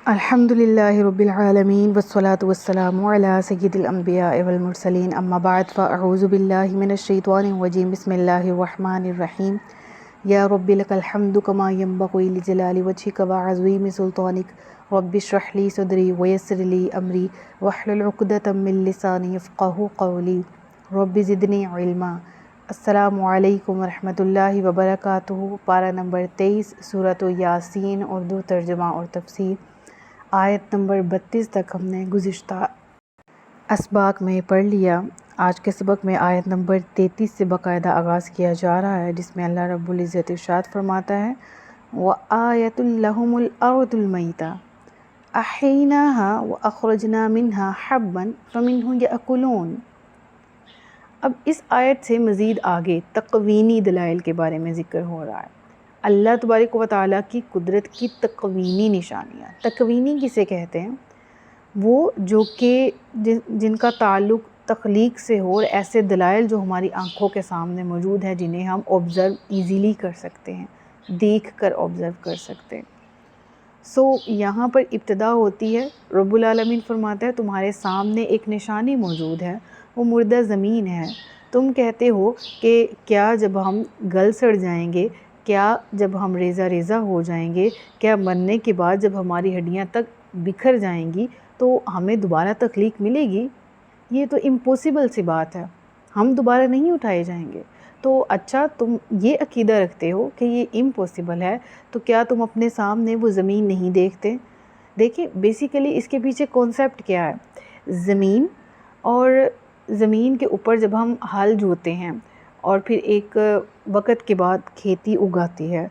الحمدللہ رب العالمین والصلاة والسلام علی سید الانبیاء والمرسلین اما بعد فاعوذ باللہ من الشیطان الرجیم بسم اللہ الرحمن الرحیم یا رب لک الحمد کما ینبغی لجلال وجہک وعظیم سلطانک رب اشرح لی صدری ویسر لی امری واحلل عقدۃ من لسانی یفقہوا قولی رب زدنی علما۔ السلام علیکم ورحمۃ اللہ وبرکاتہ۔ پارہ نمبر 23 سورۃ یاسین، اردو ترجمہ اور تفسیر۔ آیت نمبر 32 تک ہم نے گزشتہ اسباق میں پڑھ لیا۔ آج کے سبق میں آیت نمبر 33 سے باقاعدہ آغاز کیا جا رہا ہے، جس میں اللہ رب العزت ارشاد فرماتا ہے وَآیَةٌ لَهُمُ الْأَرْضُ الْمَيْتَةُ أَحْيَيْنَاهَا وَأَخْرَجْنَا مِنْهَا حَبًّا فَمِنْهُ يَأْكُلُونَ۔ اب اس آیت سے مزید آگے تقوینی دلائل کے بارے میں ذکر ہو رہا ہے۔ اللہ تبارک و تعالیٰ کی قدرت کی تقوینی نشانیاں۔ تقوینی کسے کہتے ہیں؟ وہ جو کہ جن کا تعلق تخلیق سے ہو، اور ایسے دلائل جو ہماری آنکھوں کے سامنے موجود ہیں، جنہیں ہم آبزرو ایزیلی کر سکتے ہیں، دیکھ کر آبزرو کر سکتے ہیں۔ یہاں پر ابتدا ہوتی ہے، رب العالمین فرماتا ہے تمہارے سامنے ایک نشانی موجود ہے، وہ مردہ زمین ہے۔ تم کہتے ہو کہ کیا جب ہم گل سڑ جائیں گے، کیا جب ہم ریزہ ریزہ ہو جائیں گے، کیا مرنے کے بعد جب ہماری ہڈیاں تک بکھر جائیں گی تو ہمیں دوبارہ تخلیق ملے گی؟ یہ تو امپوسیبل سی بات ہے، ہم دوبارہ نہیں اٹھائے جائیں گے۔ تو اچھا، تم یہ عقیدہ رکھتے ہو کہ یہ امپوسیبل ہے، تو کیا تم اپنے سامنے وہ زمین نہیں دیکھتے؟ دیکھیں، بیسیکلی اس کے پیچھے کانسیپٹ کیا ہے؟ زمین، اور زمین کے اوپر جب ہم ہل جوتے ہیں اور پھر ایک وقت کے بعد کھیتی اگاتی ہے،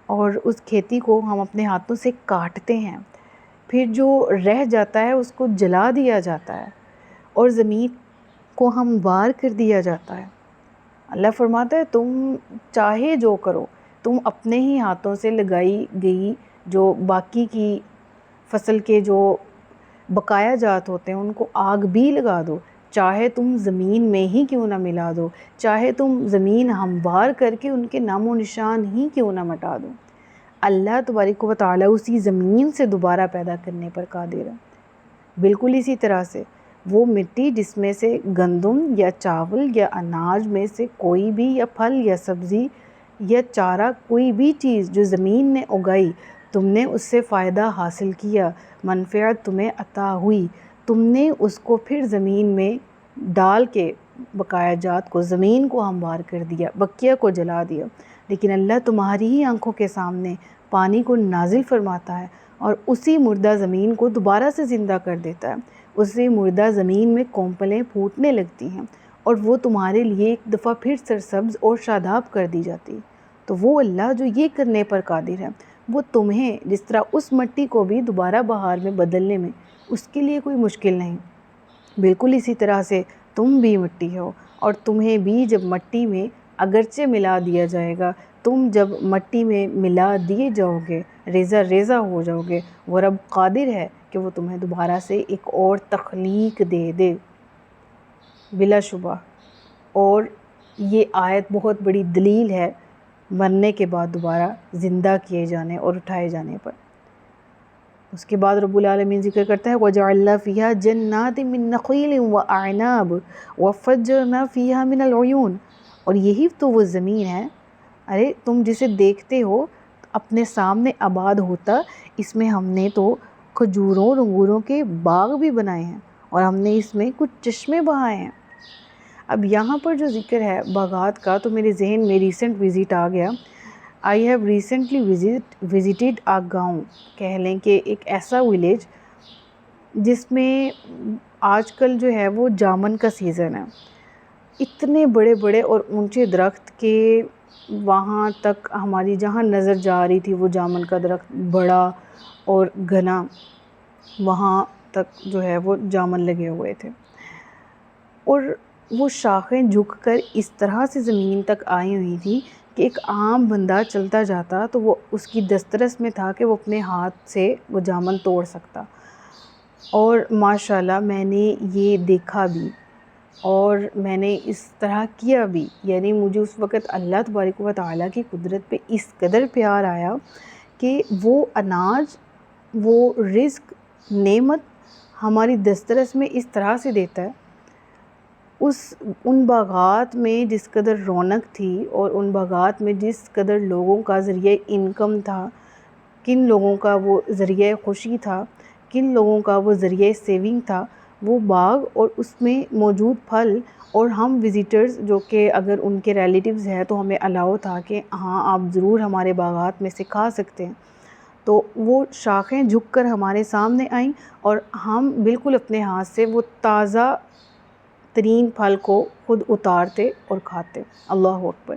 اور اس کھیتی کو ہم اپنے ہاتھوں سے کاٹتے ہیں، پھر جو رہ جاتا ہے اس کو جلا دیا جاتا ہے اور زمین کو ہموار کر دیا جاتا ہے۔ اللہ فرماتا ہے تم چاہے جو کرو، تم اپنے ہی ہاتھوں سے لگائی گئی جو باقی کی فصل کے جو بقایا جات ہوتے ہیں ان کو آگ بھی لگا دو، چاہے تم زمین میں ہی کیوں نہ ملا دو، چاہے تم زمین ہموار کر کے ان کے نام و نشان ہی کیوں نہ مٹا دو، اللہ تبارک و تعالیٰ اسی زمین سے دوبارہ پیدا کرنے پر قادر ہے۔ بالکل اسی طرح سے وہ مٹی جس میں سے گندم یا چاول یا اناج میں سے کوئی بھی، یا پھل یا سبزی یا چارہ، کوئی بھی چیز جو زمین نے اگائی، تم نے اس سے فائدہ حاصل کیا، منفعت تمہیں عطا ہوئی، تم نے اس کو پھر زمین میں ڈال کے بقایا جات کو، زمین کو ہموار کر دیا، بقیہ کو جلا دیا۔ لیکن اللہ تمہاری ہی آنکھوں کے سامنے پانی کو نازل فرماتا ہے اور اسی مردہ زمین کو دوبارہ سے زندہ کر دیتا ہے، اسی مردہ زمین میں کونپلیں پھوٹنے لگتی ہیں اور وہ تمہارے لیے ایک دفعہ پھر سرسبز اور شاداب کر دی جاتی ہے۔ تو وہ اللہ جو یہ کرنے پر قادر ہے، وہ تمہیں جس طرح اس مٹی کو بھی دوبارہ بہار میں بدلنے میں اس کے لیے کوئی مشکل نہیں، بالکل اسی طرح سے تم بھی مٹی ہو، اور تمہیں بھی جب مٹی میں اگرچہ ملا دیا جائے گا، تم جب مٹی میں ملا دیے جاؤ گے، ریزہ ریزہ ہو جاؤ گے، وہ رب قادر ہے کہ وہ تمہیں دوبارہ سے ایک اور تخلیق دے دے بلا شبہ۔ اور یہ آیت بہت بڑی دلیل ہے مرنے کے بعد دوبارہ زندہ کیے جانے اور اٹھائے جانے پر۔ اس کے بعد رب العالمین ذکر کرتا ہے وَجَعَلْنَا فِيهَا جَنَّاتٍ مِّن نَخِيلٍ وَأَعْنَابٍ وَفَجَّرْنَا فِيهَا مِنَ الْعُيُونِ۔ اور یہی تو وہ زمین ہے، ارے تم جسے دیکھتے ہو اپنے سامنے آباد ہوتا، اس میں ہم نے تو کھجوروں اور انگوروں کے باغ بھی بنائے ہیں، اور ہم نے اس میں کچھ چشمے بہائے ہیں۔ اب یہاں پر جو ذکر ہے باغات کا، تو میرے ذہن میں ریسنٹ وزٹ آ گیا۔ I have recently visited a گاؤں، کہہ لیں کہ ایک ایسا ولیج جس میں آج کل جو ہے وہ جامن کا سیزن ہے۔ اتنے بڑے بڑے اور اونچے درخت کہ وہاں تک ہماری جہاں نظر جا رہی تھی وہ جامن کا درخت بڑا اور گھنا، وہاں تک جو ہے وہ جامن لگے ہوئے تھے، اور وہ شاخیں جھک کر اس طرح سے زمین تک آئی ہوئی تھی کہ ایک عام بندہ چلتا جاتا تو وہ اس کی دسترس میں تھا کہ وہ اپنے ہاتھ سے وہ جامن توڑ سکتا۔ اور ماشاءاللہ میں نے یہ دیکھا بھی اور میں نے اس طرح کیا بھی، یعنی مجھے اس وقت اللہ تبارک و تعالیٰ کی قدرت پہ اس قدر پیار آیا کہ وہ اناج وہ رزق نعمت ہماری دسترس میں اس طرح سے دیتا ہے، ان باغات میں جس قدر رونق تھی اور ان باغات میں جس قدر لوگوں کا ذریعہ انکم تھا، کن لوگوں کا وہ ذریعہ خوشی تھا، کن لوگوں کا وہ ذریعہ سیونگ تھا، وہ باغ اور اس میں موجود پھل، اور ہم وزیٹرز جو کہ اگر ان کے ریلیٹیوز ہیں تو ہمیں الاؤ تھا کہ ہاں آپ ضرور ہمارے باغات میں سے کھا سکتے ہیں، تو وہ شاخیں جھک کر ہمارے سامنے آئیں اور ہم بالکل اپنے ہاتھ سے وہ تازہ ترین پھل کو خود اتارتے اور کھاتے۔ اللہ اکبر۔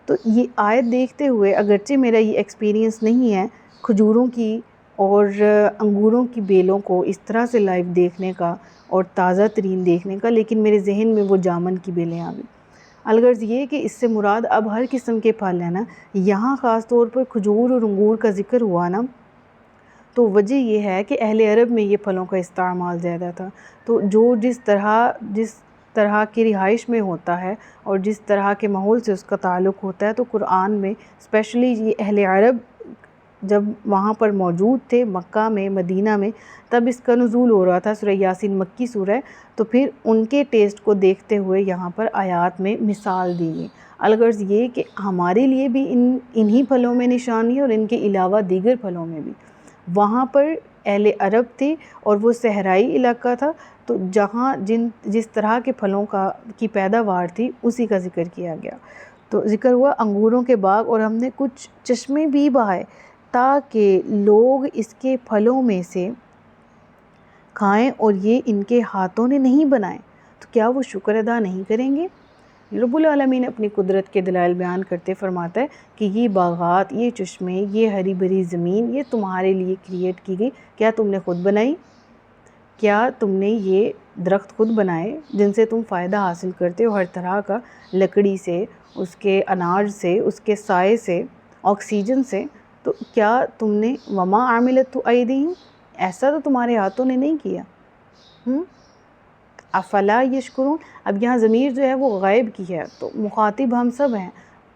تو یہ آیت دیکھتے ہوئے اگرچہ میرا یہ ایکسپیرینس نہیں ہے کھجوروں کی اور انگوروں کی بیلوں کو اس طرح سے لائیو دیکھنے کا اور تازہ ترین دیکھنے کا، لیکن میرے ذہن میں وہ جامن کی بیلیں آ گئی۔ الغرض یہ کہ اس سے مراد اب ہر قسم کے پھل ہیں نا، یہاں خاص طور پر کھجور اور انگور کا ذکر ہوا نا، تو وجہ یہ ہے کہ اہل عرب میں یہ پھلوں کا استعمال زیادہ تھا، تو جو جس طرح کی رہائش میں ہوتا ہے اور جس طرح کے ماحول سے اس کا تعلق ہوتا ہے، تو قرآن میں اسپیشلی یہ اہل عرب جب وہاں پر موجود تھے مکہ میں، مدینہ میں، تب اس کا نزول ہو رہا تھا۔ سورہ یاسین مکی سورہ، تو پھر ان کے ٹیسٹ کو دیکھتے ہوئے یہاں پر آیات میں مثال دی گئی۔ الغرض یہ کہ ہمارے لیے بھی انہی پھلوں میں نشانی ہے اور ان کے علاوہ دیگر پھلوں میں بھی۔ وہاں پر اہل عرب تھے اور وہ صحرائی علاقہ تھا، تو جہاں جس طرح کے پھلوں کی پیداوار تھی اسی کا ذکر کیا گیا۔ تو ذکر ہوا انگوروں کے باغ، اور ہم نے کچھ چشمے بھی بہائے تاکہ لوگ اس کے پھلوں میں سے کھائیں، اور یہ ان کے ہاتھوں نے نہیں بنائے، تو کیا وہ شکر ادا نہیں کریں گے؟ رب العالمین اپنی قدرت کے دلائل بیان کرتے فرماتا ہے کہ یہ باغات، یہ چشمے، یہ ہری بھری زمین، یہ تمہارے لیے کریٹ کی گئی، کیا تم نے خود بنائی؟ کیا تم نے یہ درخت خود بنائے جن سے تم فائدہ حاصل کرتے ہو ہر طرح کا، لکڑی سے، اس کے اناج سے، اس کے سائے سے، آکسیجن سے؟ تو کیا تم نے وما عملت ایدیہم، ایسا تو تمہارے ہاتھوں نے نہیں کیا؟ افلا یشکرون۔ اب یہاں ضمیر جو ہے وہ غائب کی ہے، تو مخاطب ہم سب ہیں،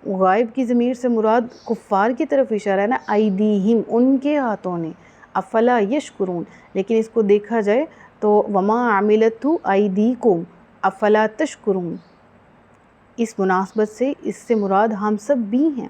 غائب کی ضمیر سے مراد کفار کی طرف اشارہ ہے نا، ایدیہم، ان کے ہاتھوں نے، افلا یشکرون۔ لیکن اس کو دیکھا جائے تو وما عملت ایدیکم افلا تشکرون، اس مناسبت سے اس سے مراد ہم سب بھی ہیں۔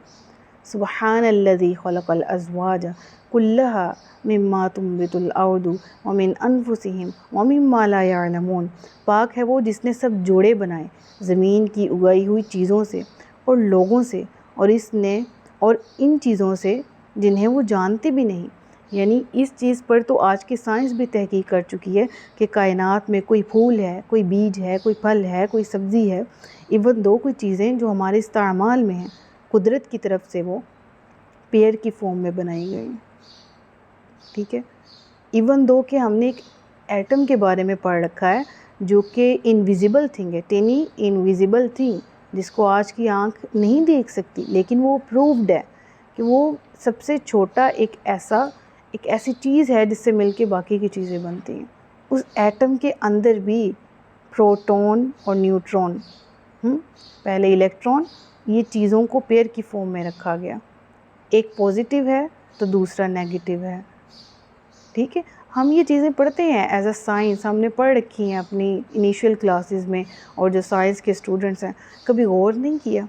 سبحان الذی خلق الازواج کلھا مما تنبت الارض ومن انفسہم ومما لا یعلمون۔ پاک ہے وہ جس نے سب جوڑے بنائے زمین کی اگائی ہوئی چیزوں سے اور لوگوں سے، اور ان چیزوں سے جنہیں وہ جانتے بھی نہیں۔ یعنی اس چیز پر تو آج کی سائنس بھی تحقیق کر چکی ہے کہ کائنات میں کوئی پھول ہے، کوئی بیج ہے، کوئی پھل ہے، کوئی سبزی ہے، ایون دو کوئی چیزیں جو ہمارے استعمال میں ہیں، قدرت کی طرف سے وہ پیڑ کی فارم میں بنائی گئی ہیں، ٹھیک ہے۔ ایون دو کہ ہم نے ایک ایٹم کے بارے میں پڑھ رکھا ہے جو کہ انویزیبل تھنگ ہے، ٹینی انویزیبل تھنگ، جس کو آج کی آنکھ نہیں دیکھ سکتی، لیکن وہ پرووڈ ہے کہ وہ سب سے چھوٹا ایک ایسی چیز ہے جس سے مل کے باقی کی چیزیں بنتی ہیں۔ اس ایٹم کے اندر بھی پروٹون اور نیوٹرون، پہلے الیکٹرون، یہ چیزوں کو پیر کی فارم میں رکھا گیا، ایک پوزیٹیو ہے تو دوسرا نیگیٹیو ہے، ٹھیک ہے۔ ہم یہ چیزیں پڑھتے ہیں ایز اے سائنس، ہم نے پڑھ رکھی ہیں اپنی انیشیل کلاسز میں، اور جو سائنس کے اسٹوڈنٹس ہیں کبھی غور نہیں کیا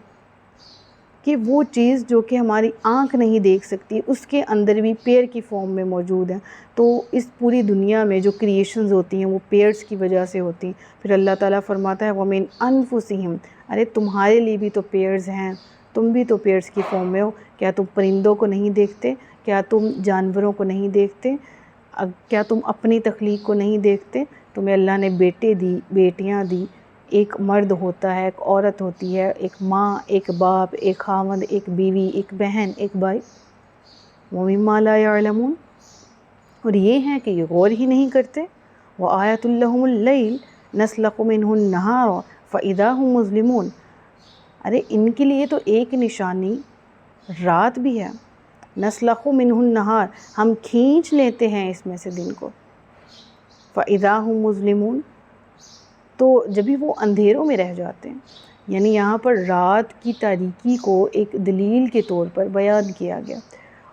کہ وہ چیز جو کہ ہماری آنکھ نہیں دیکھ سکتی اس کے اندر بھی پیڑ کی فارم میں موجود ہے۔ تو اس پوری دنیا میں جو کریشنز ہوتی ہیں وہ پیڑز کی وجہ سے ہوتی ہیں۔ پھر اللہ تعالیٰ فرماتا ہے وَمِنْ أَنفُسِهِمْ، ارے تمہارے لیے بھی تو پیڑز ہیں، تم بھی تو پیڑز کی فارم میں ہو۔ کیا تم پرندوں کو نہیں دیکھتے؟ کیا تم جانوروں کو نہیں دیکھتے؟ کیا تم اپنی تخلیق کو نہیں دیکھتے؟ تمہیں اللہ نے بیٹے دی، بیٹیاں دی، ایک مرد ہوتا ہے، ایک عورت ہوتی ہے، ایک ماں، ایک باپ، ایک خاوند، ایک بیوی، ایک بہن، ایک بھائی۔ وَمِمَّا لَا يَعْلَمُونَ، اور یہ ہیں کہ یہ غور ہی نہیں کرتے۔ وَآیَةٌ لَهُمُ اللَّيْلُ نَسْلَخُ مِنْهُ النَّهَارَ فَإِذَا هُمْ مُظْلِمُونَ، ارے ان کے لیے تو ایک نشانی رات بھی ہے۔ نَسْلَخُ مِنْهُ النَّهَارَ، ہم کھینچ لیتے ہیں اس میں سے دن کو۔ فَإِذَا هُمْ مُظْلِمُونَ، تو جبھی وہ اندھیروں میں رہ جاتے ہیں۔ یعنی یہاں پر رات کی تاریکی کو ایک دلیل کے طور پر بیان کیا گیا،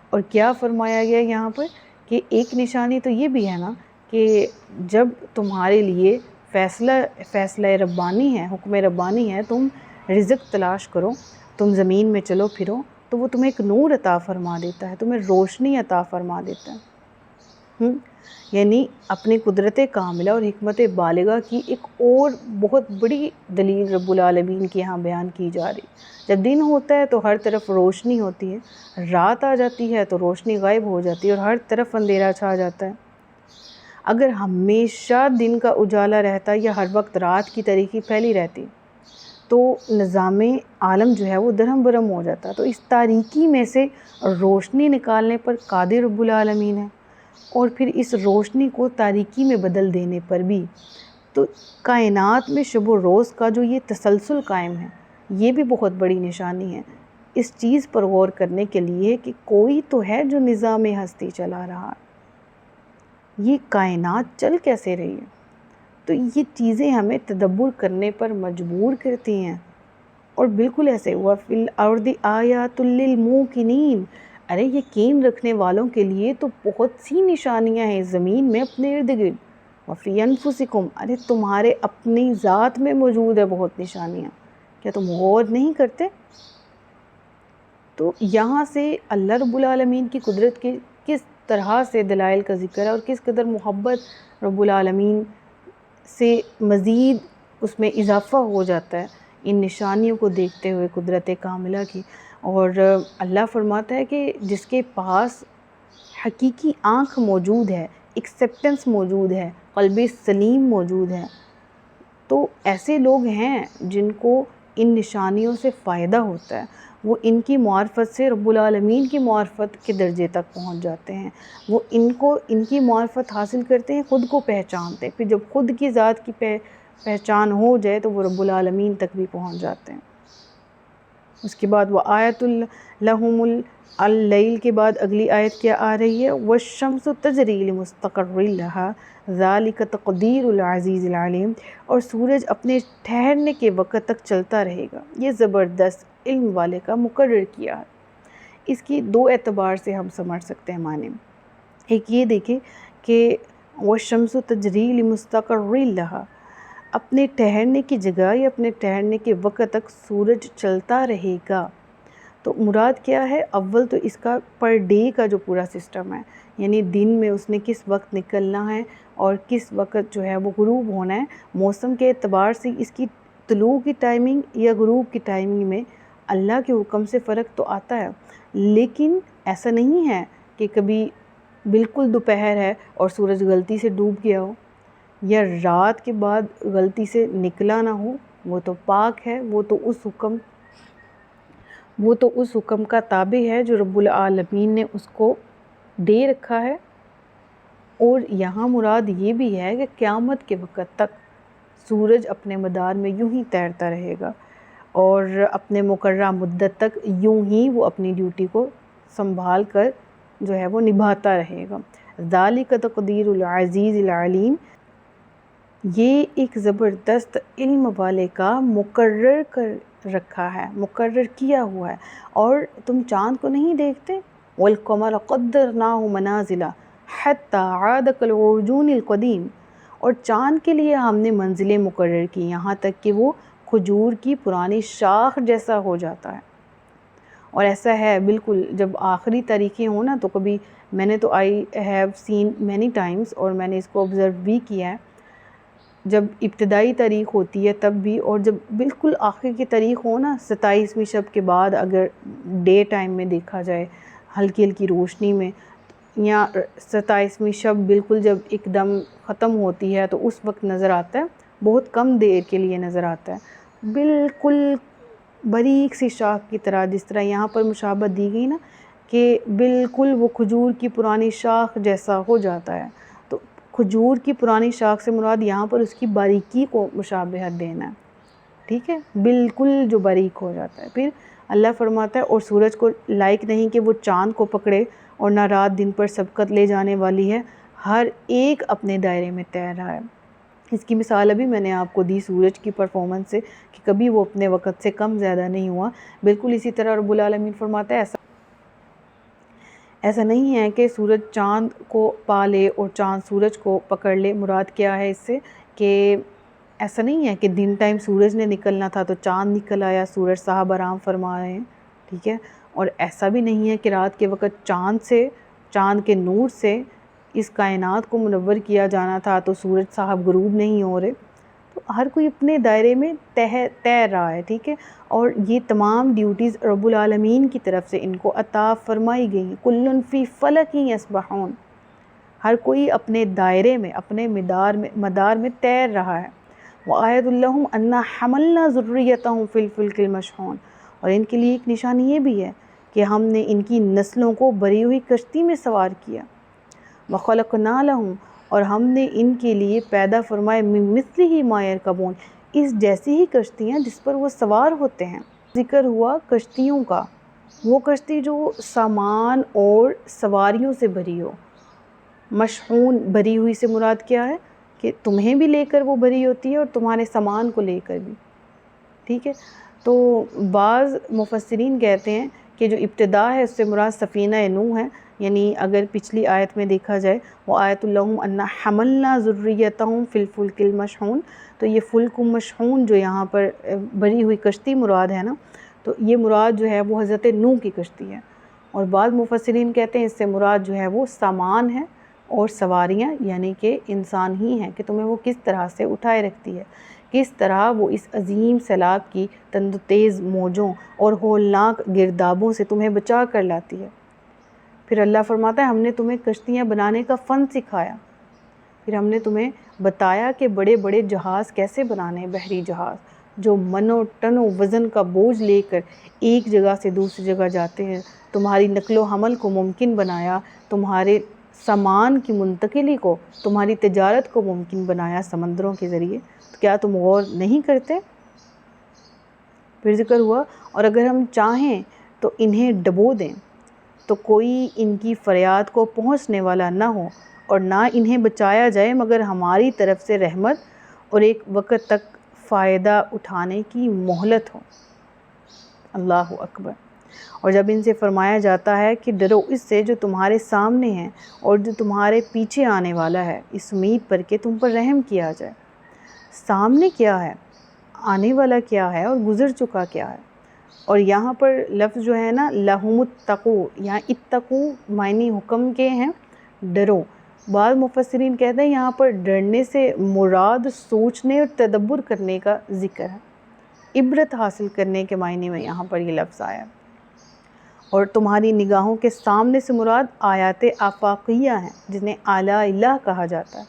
اور کیا فرمایا گیا یہاں پر کہ ایک نشانی تو یہ بھی ہے نا کہ جب تمہارے لیے فیصلہ ربانی ہے، حکم ربانی ہے، تم رزق تلاش کرو، تم زمین میں چلو پھرو، تو وہ تمہیں ایک نور عطا فرما دیتا ہے، تمہیں روشنی عطا فرما دیتا ہے۔ یعنی اپنی قدرت کاملہ اور حکمت بالغہ کی ایک اور بہت بڑی دلیل رب العالمین کی یہاں بیان کی جا رہی۔ جب دن ہوتا ہے تو ہر طرف روشنی ہوتی ہے، رات آ جاتی ہے تو روشنی غائب ہو جاتی ہے اور ہر طرف اندھیرا چھا جاتا ہے۔ اگر ہمیشہ دن کا اجالا رہتا یا ہر وقت رات کی تاریکی پھیلی رہتی تو نظام عالم جو ہے وہ درہم برہم ہو جاتا۔ تو اس تاریکی میں سے روشنی نکالنے پر قادر رب العالمین ہے، اور پھر اس روشنی کو تاریکی میں بدل دینے پر بھی۔ تو کائنات میں شب و روز کا جو یہ تسلسل قائم ہے، یہ بھی بہت بڑی نشانی ہے اس چیز پر غور کرنے کے لیے کہ کوئی تو ہے جو نظام ہستی چلا رہا ہے، یہ کائنات چل کیسے رہی ہے۔ تو یہ چیزیں ہمیں تدبر کرنے پر مجبور کرتی ہیں۔ اور بالکل ایسے ہوا فی الارض آیات للموقنین، ارے یقین رکھنے والوں کے لیے تو بہت سی نشانیاں ہیں زمین میں اپنے ارد گرد۔ وفی انفسکم، ارے تمہارے اپنی ذات میں موجود ہے بہت نشانیاں، کیا تم غور نہیں کرتے؟ تو یہاں سے اللہ رب العالمین کی قدرت کے کس طرح سے دلائل کا ذکر ہے اور کس قدر محبت رب العالمین سے مزید اس میں اضافہ ہو جاتا ہے ان نشانیوں کو دیکھتے ہوئے قدرت کاملہ کی۔ اور اللہ فرماتا ہے کہ جس کے پاس حقیقی آنکھ موجود ہے، ایکسیپٹنس موجود ہے، قلب سلیم موجود ہے، تو ایسے لوگ ہیں جن کو ان نشانیوں سے فائدہ ہوتا ہے، وہ ان کی معرفت سے رب العالمین کی معرفت کے درجے تک پہنچ جاتے ہیں، وہ ان کی معرفت حاصل کرتے ہیں، خود کو پہچانتے ہیں، پھر جب خود کی ذات کی پہچان ہو جائے تو وہ رب العالمین تک بھی پہنچ جاتے ہیں۔ اس کے بعد وہ آیت لہم اللیل کے بعد اگلی آیت کیا آ رہی ہے؟ والشمس تجری لمستقر لها ذالک تقدیر العزیز العلیم، اور سورج اپنے ٹھہرنے کے وقت تک چلتا رہے گا، یہ زبردست علم والے کا مقرر کیا ہے۔ اس کی دو اعتبار سے ہم سمجھ سکتے ہیں معنی۔ ایک یہ دیکھیں کہ والشمس تجری لمستقر لها، اپنے ٹھہرنے کی جگہ یا اپنے ٹھہرنے کے وقت تک سورج چلتا رہے گا، تو مراد کیا ہے؟ اول تو اس کا پر ڈے کا جو پورا سسٹم ہے، یعنی دن میں اس نے کس وقت نکلنا ہے اور کس وقت جو ہے وہ غروب ہونا ہے، موسم کے اعتبار سے اس کی طلوع کی ٹائمنگ یا غروب کی ٹائمنگ میں اللہ کے حکم سے فرق تو آتا ہے، لیکن ایسا نہیں ہے کہ کبھی بالکل دوپہر ہے اور سورج غلطی سے ڈوب گیا ہو، یا رات کے بعد غلطی سے نکلا نہ ہو، وہ تو پاک ہے، وہ تو اس حکم کا تابع ہے جو رب العالمین نے اس کو دے رکھا ہے۔ اور یہاں مراد یہ بھی ہے کہ قیامت کے وقت تک سورج اپنے مدار میں یوں ہی تیرتا رہے گا اور اپنے مقررہ مدت تک یوں ہی وہ اپنی ڈیوٹی کو سنبھال کر جو ہے وہ نبھاتا رہے گا۔ ذالک تقدیر العزیز العلیم، یہ ایک زبردست علم والے کا مقرر کر رکھا ہے، مقرر کیا ہوا ہے۔ اور تم چاند کو نہیں دیکھتے؟ والقمر قدرناہ منازل حتی عاد کالعرجون القدیم، اور چاند کے لیے ہم نے منزلیں مقرر کی یہاں تک کہ وہ کھجور کی پرانی شاخ جیسا ہو جاتا ہے۔ اور ایسا ہے بالکل، جب آخری تاریخیں ہوں نا، تو کبھی میں نے تو I have seen many Times, اور میں نے اس کو آبزرو بھی کیا ہے، جب ابتدائی تاریخ ہوتی ہے تب بھی، اور جب بالکل آخر کی تاریخ ہو نا، 27ویں شب کے بعد اگر ڈے ٹائم میں دیکھا جائے ہلکی ہلکی روشنی میں، یا 27ویں شب بالکل جب ایک دم ختم ہوتی ہے تو اس وقت نظر آتا ہے، بہت کم دیر کے لیے نظر آتا ہے، بالکل باریک سی شاخ کی طرح، جس طرح یہاں پر مشابہت دی گئی نا کہ بالکل وہ کھجور کی پرانی شاخ جیسا ہو جاتا ہے۔ تو کھجور کی پرانی شاخ سے مراد یہاں پر اس کی باریکی کو مشابہت دینا ہے، ٹھیک ہے، بالکل جو باریک ہو جاتا ہے۔ پھر اللہ فرماتا ہے اور سورج کو لائق نہیں کہ وہ چاند کو پکڑے، اور نہ رات دن پر سبقت لے جانے والی ہے، ہر ایک اپنے دائرے میں تیر رہا ہے۔ اس کی مثال ابھی میں نے آپ کو دی سورج کی پرفارمنس سے کہ کبھی وہ اپنے وقت سے کم زیادہ نہیں ہوا، بالکل اسی طرح رب العالمین فرماتا ہے ایسا نہیں ہے کہ سورج چاند کو پا لے اور چاند سورج کو پکڑ لے. مراد کیا ہے اس سے کہ ایسا نہیں ہے کہ دن ٹائم سورج نے نکلنا تھا تو چاند نکل آیا، سورج صاحب آرام فرما رہے ہیں، ٹھیک ہے. اور ایسا بھی نہیں ہے کہ رات کے وقت چاند کے نور سے اس کائنات کو منور کیا جانا تھا تو سورج صاحب غروب نہیں ہو رہے. تو ہر کوئی اپنے دائرے میں تیر رہا ہے، ٹھیک ہے. اور یہ تمام ڈیوٹیز رب العالمین کی طرف سے ان کو عطا فرمائی گئی ہیں. کل فی فلک یسبحون، ہر کوئی اپنے دائرے میں، اپنے مدار میں تیر رہا ہے. وآیۃ لہم انا حملنا ذریتہم فی الفلک المشحون، اور ان کے لیے ایک نشانی یہ بھی ہے کہ ہم نے ان کی نسلوں کو بری ہوئی کشتی میں سوار کیا. وخلقنا لہم، اور ہم نے ان کے لیے پیدا فرمائے من مثلہ ما یرکبون، اس جیسی ہی کشتیاں جس پر وہ سوار ہوتے ہیں. ذکر ہوا کشتیوں کا، وہ کشتی جو سامان اور سواریوں سے بھری ہو. مشحون، بھری ہوئی سے مراد کیا ہے کہ تمہیں بھی لے کر وہ بھری ہوتی ہے اور تمہارے سامان کو لے کر بھی، ٹھیک ہے. تو بعض مفسرین کہتے ہیں کہ جو ابتدا ہے اس سے مراد سفینہ نوح ہے. یعنی اگر پچھلی آیت میں دیکھا جائے وآیۃ لہم انا حملنا ذریتہم فی الفلک المشحون، تو یہ فلک مشحون جو یہاں پر بھری ہوئی کشتی مراد ہے نا، تو یہ مراد جو ہے وہ حضرت نوح کی کشتی ہے. اور بعض مفسرین کہتے ہیں اس سے مراد جو ہے وہ سامان ہے اور سواریاں، یعنی کہ انسان ہی ہیں کہ تمہیں وہ کس طرح سے اٹھائے رکھتی ہے، کس طرح وہ اس عظیم سیلاب کی تند تیز موجوں اور ہولناک گردابوں سے تمہیں بچا کر لاتی ہے. پھر اللہ فرماتا ہے ہم نے تمہیں کشتیاں بنانے کا فن سکھایا، پھر ہم نے تمہیں بتایا کہ بڑے بڑے جہاز کیسے بنانے، بحری جہاز جو منوں ٹنوں وزن کا بوجھ لے کر ایک جگہ سے دوسری جگہ جاتے ہیں. تمہاری نقل و حمل کو ممکن بنایا، تمہارے سامان کی منتقلی کو، تمہاری تجارت کو ممکن بنایا سمندروں کے ذریعے. تو کیا تم غور نہیں کرتے؟ پھر ذکر ہوا اور اگر ہم چاہیں تو انہیں ڈبو دیں تو کوئی ان کی فریاد کو پہنچنے والا نہ ہو، اور نہ انہیں بچایا جائے مگر ہماری طرف سے رحمت اور ایک وقت تک فائدہ اٹھانے کی مہلت ہو. اللہ اکبر. اور جب ان سے فرمایا جاتا ہے کہ ڈرو اس سے جو تمہارے سامنے ہے اور جو تمہارے پیچھے آنے والا ہے، اس امید پر کہ تم پر رحم کیا جائے. سامنے کیا ہے، آنے والا کیا ہے اور گزر چکا کیا ہے. اور یہاں پر لفظ جو ہے نا لہم اتقو، یہاں اتقو معنی حکم کے ہیں، ڈرو. بعض مفسرین کہتے ہیں یہاں پر ڈرنے سے مراد سوچنے اور تدبر کرنے کا ذکر ہے، عبرت حاصل کرنے کے معنی میں یہاں پر یہ لفظ آیا. اور تمہاری نگاہوں کے سامنے سے مراد آیات آفاقیہ ہیں جنہیں اعلیٰ الہ کہا جاتا ہے،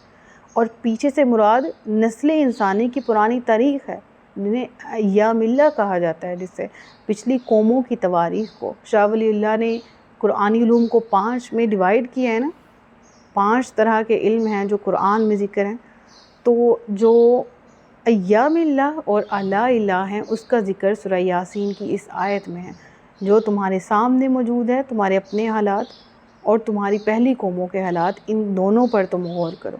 اور پیچھے سے مراد نسل انسانی کی پرانی تاریخ ہے جنہیں ایام اللہ کہا جاتا ہے، جس سے پچھلی قوموں کی تواریخ کو شاہ ولی اللہ نے قرآنی علوم کو 5 میں ڈیوائیڈ کیا ہے نا. 5 طرح کے علم ہیں جو قرآن میں ذکر ہیں. تو جو ایام اللہ اور اعلیٰ الہ ہیں اس کا ذکر سورہ یاسین کی اس آیت میں ہے، جو تمہارے سامنے موجود ہے، تمہارے اپنے حالات اور تمہاری پہلی قوموں کے حالات، ان دونوں پر تم غور کرو،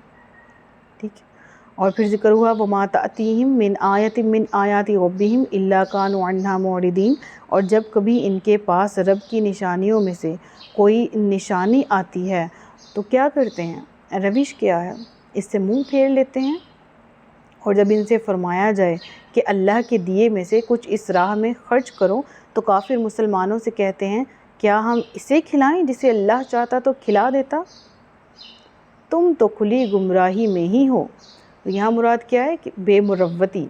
ٹھیک ہے. اور پھر ذکر ہوا وَمَا تَأْتِيهِم مِّنْ آیَةٍ مِّنْ آیَاتِ رَبِّهِمْ إِلَّا كَانُوا عَنْهَا مُعْرِضِينَ. اور جب کبھی ان کے پاس رب کی نشانیوں میں سے کوئی نشانی آتی ہے تو کیا کرتے ہیں، روش کیا ہے، اس سے منہ پھیر لیتے ہیں. اور جب ان سے فرمایا جائے کہ اللہ کے دیے میں سے کچھ اس راہ میں خرچ کرو تو کافر مسلمانوں سے کہتے ہیں کیا ہم اسے کھلائیں جسے اللہ چاہتا تو کھلا دیتا، تم تو کھلی گمراہی میں ہی ہو. یہاں مراد کیا ہے کہ بے مروتی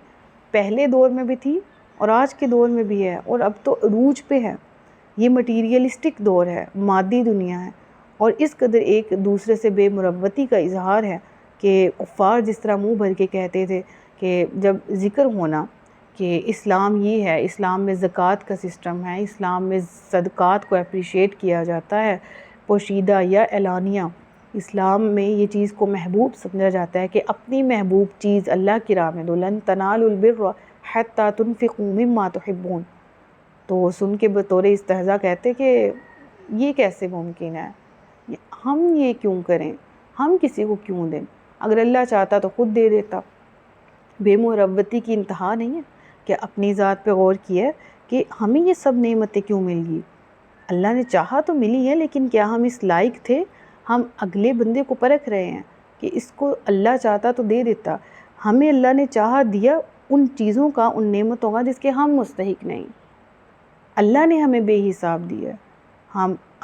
پہلے دور میں بھی تھی اور آج کے دور میں بھی ہے، اور اب تو عروج پہ ہے. یہ مٹیریلسٹک دور ہے، مادی دنیا ہے، اور اس قدر ایک دوسرے سے بے مروتی کا اظہار ہے کہ کفار جس طرح منہ بھر کے کہتے تھے کہ جب ذکر ہونا کہ اسلام یہ ہے، اسلام میں زکوٰۃ کا سسٹم ہے، اسلام میں صدقات کو اپریشیٹ کیا جاتا ہے پوشیدہ یا اعلانیہ، اسلام میں یہ چیز کو محبوب سمجھا جاتا ہے کہ اپنی محبوب چیز اللہ کی راہ میں دو. لن تنالوا البر حتی تنفقوا مما تحبون. تو سن کے بطور استہزاء کہتے کہ یہ کیسے ممکن ہے، ہم یہ کیوں کریں، ہم کسی کو کیوں دیں، اگر اللہ چاہتا تو خود دے دیتا. بے مروتی کی انتہا نہیں ہے کہ اپنی ذات پہ غور کیا کہ ہمیں یہ سب نعمتیں کیوں مل گئی. اللہ نے چاہا تو ملی ہے، لیکن کیا ہم اس لائق تھے؟ ہم اگلے بندے کو پرکھ رہے ہیں کہ اس کو اللہ چاہتا تو دے دیتا، ہمیں اللہ نے چاہا دیا ان چیزوں کا، ان نعمتوں کا جس کے ہم مستحق نہیں۔ اللہ نے ہمیں بے حساب دیا،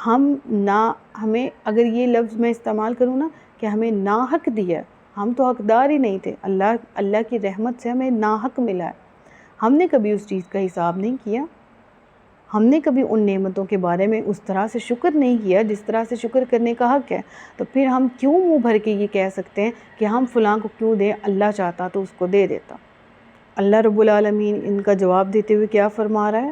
ہم نہ، ہمیں اگر یہ لفظ میں استعمال کروں نا کہ ہمیں ناحق دیا، ہم تو حقدار ہی نہیں تھے، اللہ کی رحمت سے ہمیں ناحق ملا ہے۔ ہم نے کبھی اس چیز کا حساب نہیں کیا، ہم نے کبھی ان نعمتوں کے بارے میں اس طرح سے شکر نہیں کیا جس طرح سے شکر کرنے کا حق ہے، تو پھر ہم کیوں منہ بھر کے یہ کہہ سکتے ہیں کہ ہم فلاں کو کیوں دیں، اللہ چاہتا تو اس کو دے دیتا۔ اللہ رب العالمین ان کا جواب دیتے ہوئے کیا فرما رہا ہے؟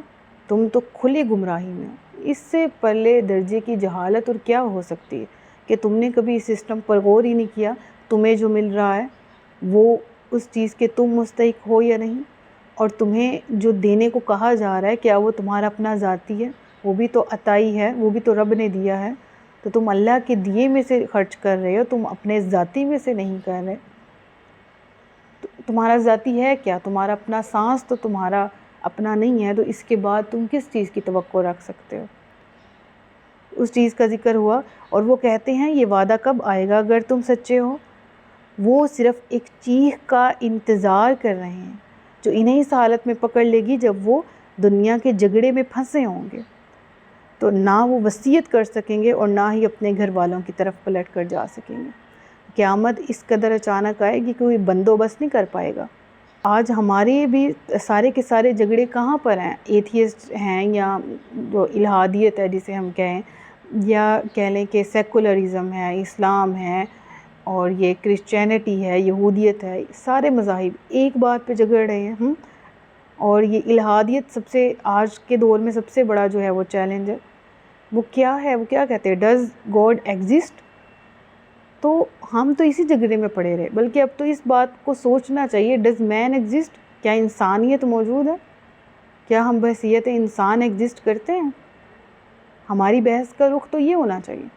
تم تو کھلے گمراہی میں ہو، اس سے پرلے درجے کی جہالت اور کیا ہو سکتی ہے کہ تم نے کبھی اس سسٹم پر غور ہی نہیں کیا، تمہیں جو مل رہا ہے وہ اس چیز کے تم مستحق ہو یا نہیں، اور تمہیں جو دینے کو کہا جا رہا ہے کیا وہ تمہارا اپنا ذاتی ہے؟ وہ بھی تو عطائی ہے، وہ بھی تو رب نے دیا ہے، تو تم اللہ کے دیے میں سے خرچ کر رہے ہو، تم اپنے ذاتی میں سے نہیں کر رہے۔ تمہارا ذاتی ہے کیا؟ تمہارا اپنا سانس تو تمہارا اپنا نہیں ہے، تو اس کے بعد تم کس چیز کی توقع رکھ سکتے ہو؟ اس چیز کا ذکر ہوا، اور وہ کہتے ہیں یہ وعدہ کب آئے گا اگر تم سچے ہو؟ وہ صرف ایک چیخ کا انتظار کر رہے ہیں جو انہیں اس حالت میں پکڑ لے گی جب وہ دنیا کے جھگڑے میں پھنسے ہوں گے، تو نہ وہ وصیت کر سکیں گے اور نہ ہی اپنے گھر والوں کی طرف پلٹ کر جا سکیں گے۔ قیامت اس قدر اچانک آئے گی کہ کوئی بندوبست نہیں کر پائے گا۔ آج ہمارے بھی سارے کے سارے جھگڑے کہاں پر ہیں؟ ایتھیسٹ ہیں، یا جو الہادیت ہے جسے ہم کہیں، یا کہہ لیں کہ سیکولرزم ہے، اسلام ہے، اور یہ کرسچینٹی ہے، یہودیت ہے، سارے مذاہب ایک بات پہ جھگڑ رہے ہیں۔ اور یہ الہادیت سب سے آج کے دور میں سب سے بڑا جو ہے وہ چیلنج ہے۔ وہ کیا ہے؟ وہ کیا کہتے ہیں؟ Does God exist? تو ہم تو اسی جھگڑے میں پڑے رہے، بلکہ اب تو اس بات کو سوچنا چاہیے، ڈز مین ایگزسٹ؟ کیا انسانیت موجود ہے؟ کیا ہم بحیثیت انسان ایگزسٹ کرتے ہیں؟ ہماری بحث کا رخ تو یہ ہونا چاہیے۔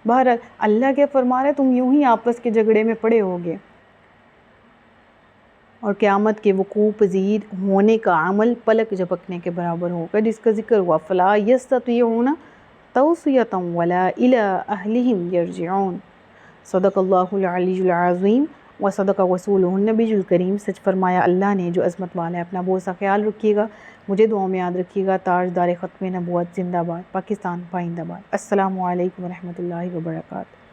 بہرحال اللہ کیا فرما رہے ہیں؟ تم یوں ہی آپس کے جھگڑے میں پڑے ہوگے، اور قیامت کے وقوع پذیر ہونے کا عمل پلک جھپکنے کے برابر ہوگا، جس کا ذکر ہوا فلا یستطیعون توصیۃ ولا الی اہلہم یرجعون۔ صدق اللہ العلی العظیم و صدق رسولہ النبی الکریم۔ سچ فرمایا اللہ نے جو عظمت والا ہے۔ اپنا بہت سا خیال رکھیے گا، مجھے دعاؤں میں یاد رکھیے گا۔ تاجدار ختم نبوت زندہ باد، پاکستان پائندہ باد۔ السلام علیکم ورحمۃ اللہ وبرکاتہ۔